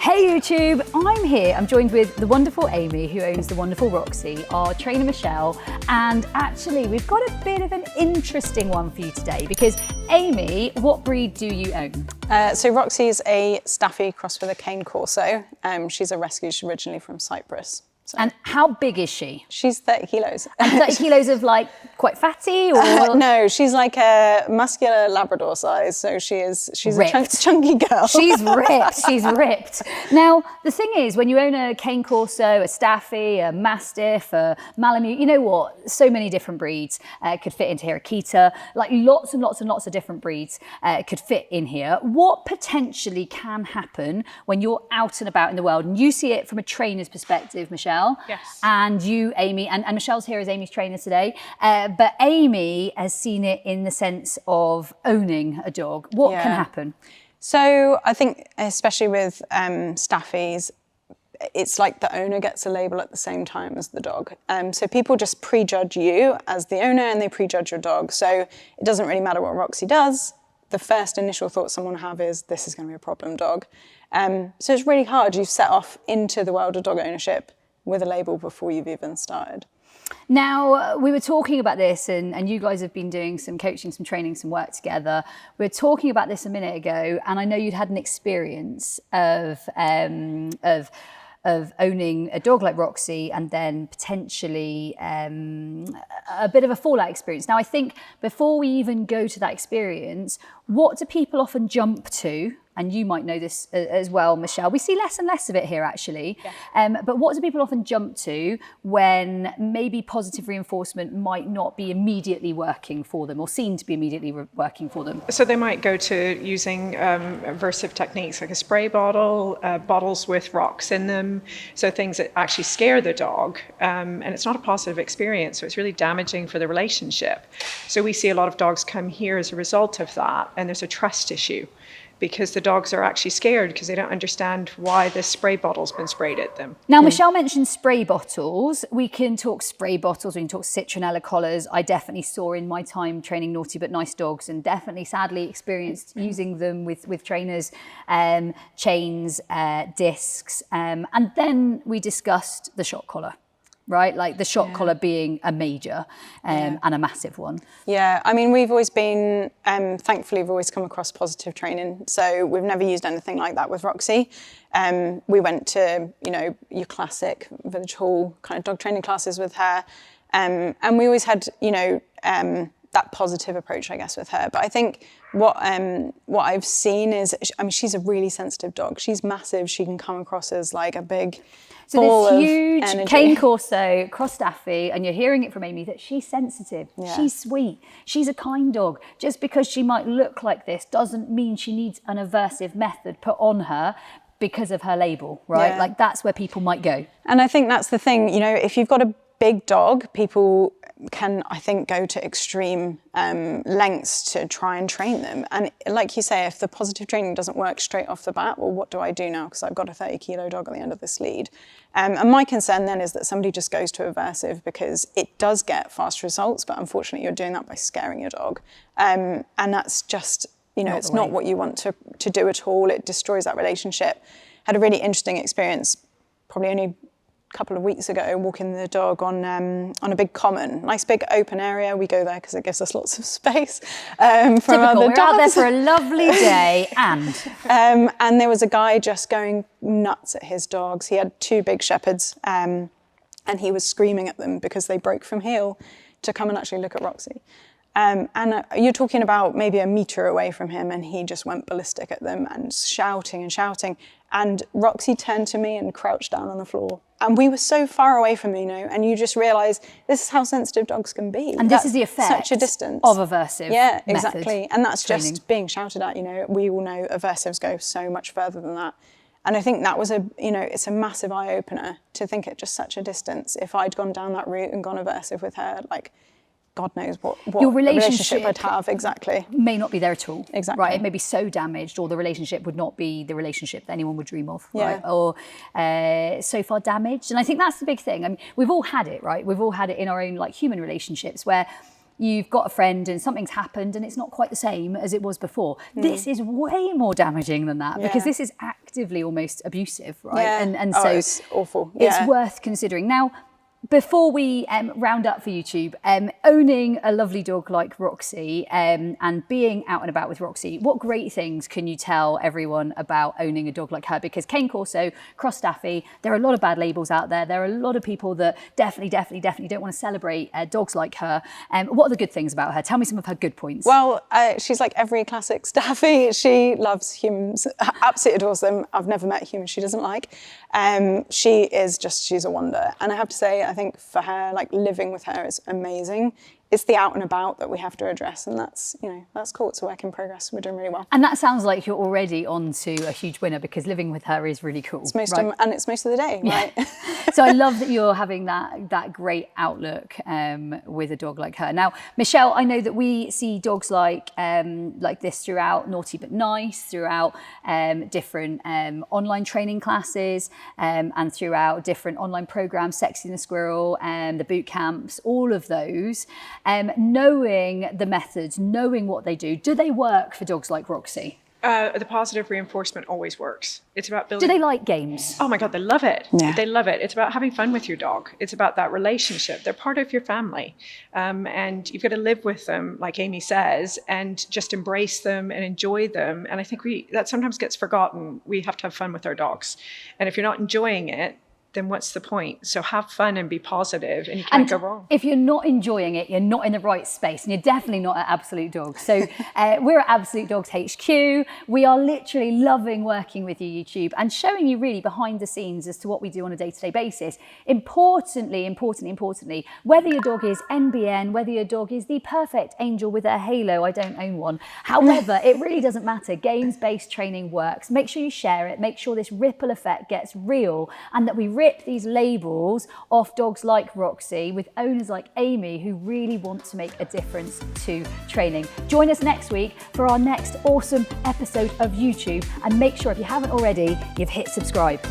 Hey YouTube, I'm here. I'm joined with the wonderful Amy, who owns the wonderful Roxy, our trainer Michelle, and actually we've got a bit of an interesting one for you today because Amy, what breed do you own? So Roxy's a Staffy crossed with a cane corso. She's a rescue. She's originally from Cyprus. So. And how big is she? She's 30 kilos. And 30 kilos of like quite fatty or? No, she's like a muscular Labrador size. So she's a chunky girl. She's ripped. Now, the thing is, when you own a cane corso, a Staffy, a Mastiff, a Malamute, you know what? So many different breeds could fit into here. Akita, like lots and lots and lots of different breeds could fit in here. What potentially can happen when you're out and about in the world? And you see it from a trainer's perspective, Michelle. Yes. And you, Amy, and Michelle's here as Amy's trainer today. But Amy has seen it in the sense of owning a dog. What can happen? So I think, especially with Staffies, it's like the owner gets a label at the same time as the dog. So people just prejudge you as the owner and they prejudge your dog. So it doesn't really matter what Roxy does. The first initial thought someone will have is, this is going to be a problem dog. So it's really hard. You've set off into the world of dog ownership with a label before you've even started. Now, we were talking about this and you guys have been doing some coaching, some training, some work together. We were talking about this a minute ago and I know you'd had an experience of owning a dog like Roxy and then potentially a bit of a fallout experience. Now, I think before we even go to that experience, what do people often jump to? And you might know this as well, Michelle. We see less and less of it here, actually. Yeah. But what do people often jump to when maybe positive reinforcement might not be immediately working for them or seem to be immediately working for them? So they might go to using aversive techniques like a spray bottle, bottles with rocks in them, so things that actually scare the dog. And it's not a positive experience, so it's really damaging for the relationship. So we see a lot of dogs come here as a result of that, and there's a trust issue, because the dogs are actually scared because they don't understand why this spray bottle's been sprayed at them. Now, Michelle mentioned spray bottles. We can talk spray bottles, we can talk citronella collars. I definitely saw in my time training naughty but nice dogs and definitely sadly experienced using them with trainers, chains, discs. And then we discussed the shock collar. Right, like the shock collar being a major and a massive one. Yeah, I mean, we've always been, thankfully, we've always come across positive training. So we've never used anything like that with Roxy. We went to, your classic village hall kind of dog training classes with her. And we always had, that positive approach, I guess, with her. But I think what I've seen is, she's a really sensitive dog. She's massive. She can come across as like a big So this huge cane corso, cross Staffy, and you're hearing it from Amy that she's sensitive, she's sweet, she's a kind dog. Just because she might look like this doesn't mean she needs an aversive method put on her because of her label, right? Yeah. Like that's where people might go. And I think that's the thing, if you've got a big dog, people can, I think, go to extreme lengths to try and train them. And like you say, if the positive training doesn't work straight off the bat, well, what do I do now? Because I've got a 30-kilo dog at the end of this lead. And my concern then is that somebody just goes to aversive because it does get fast results, but unfortunately you're doing that by scaring your dog. And that's just, it's not what you want to do at all. It destroys that relationship. Had a really interesting experience, probably only couple of weeks ago, walking the dog on a big common, nice big open area. We go there because it gives us lots of space from other We're dogs. out there for a lovely day, and there was a guy just going nuts at his dogs. He had two big shepherds, and he was screaming at them because they broke from heel to come and actually look at Roxy. And you're talking about maybe a metre away from him, and he just went ballistic at them and shouting and shouting. And Roxy turned to me and crouched down on the floor. And we were so far away from and you just realise this is how sensitive dogs can be. And this is the effect such a distance of aversive. Yeah, exactly. And that's training. Just being shouted at. We all know aversives go so much further than that. And I think that was it's a massive eye opener to think at just such a distance. If I'd gone down that route and gone aversive with her, like, God knows what your relationship I'd have, exactly. May not be there at all. Exactly. Right, it may be so damaged, or the relationship would not be the relationship that anyone would dream of, right? Yeah. Or so far damaged. And I think that's the big thing. I mean, we've all had it, right? We've all had it in our own like human relationships where you've got a friend and something's happened and it's not quite the same as it was before. This is way more damaging than that, because this is actively almost abusive, right? And so it's awful. It's worth considering. Now, before we round up for YouTube, owning a lovely dog like Roxy and being out and about with Roxy, what great things can you tell everyone about owning a dog like her? Because Cane Corso, Cross Staffy, there are a lot of bad labels out there. There are a lot of people that definitely don't want to celebrate dogs like her. What are the good things about her? Tell me some of her good points. Well, she's like every classic Staffy. She loves humans, absolutely adores them. I've never met a human she doesn't like. She's a wonder. And I have to say, I think for her, like living with her is amazing. It's the out and about that we have to address, and that's cool. It's a work in progress. We're doing really well. And that sounds like you're already on to a huge winner, because living with her is really cool. It's most of the day, right? So I love that you're having that great outlook with a dog like her. Now, Michelle, I know that we see dogs like this throughout Naughty But Nice, throughout different online training classes, and throughout different online programs, Sexy and the Squirrel, and the boot camps, all of those. Knowing the methods, knowing what they do they work for dogs like Roxy? The positive reinforcement always works. It's about building. Do they like games? Oh my God, they love it. Yeah. They love it. It's about having fun with your dog. It's about that relationship. They're part of your family. And you've got to live with them, like Amy says, and just embrace them and enjoy them. And I think that sometimes gets forgotten. We have to have fun with our dogs. And if you're not enjoying it, then what's the point? So have fun and be positive, and you can't go wrong. If you're not enjoying it, you're not in the right space, and you're definitely not at Absolute Dogs. So we're at Absolute Dogs HQ. We are literally loving working with you, YouTube, and showing you really behind the scenes as to what we do on a day-to-day basis. Importantly, whether your dog is NBN, whether your dog is the perfect angel with a halo, I don't own one. However, it really doesn't matter. Games-based training works. Make sure you share it. Make sure this ripple effect gets real, and that we rip these labels off dogs like Roxy with owners like Amy who really want to make a difference to training. Join us next week for our next awesome episode of YouTube, and make sure, if you haven't already, you've hit subscribe.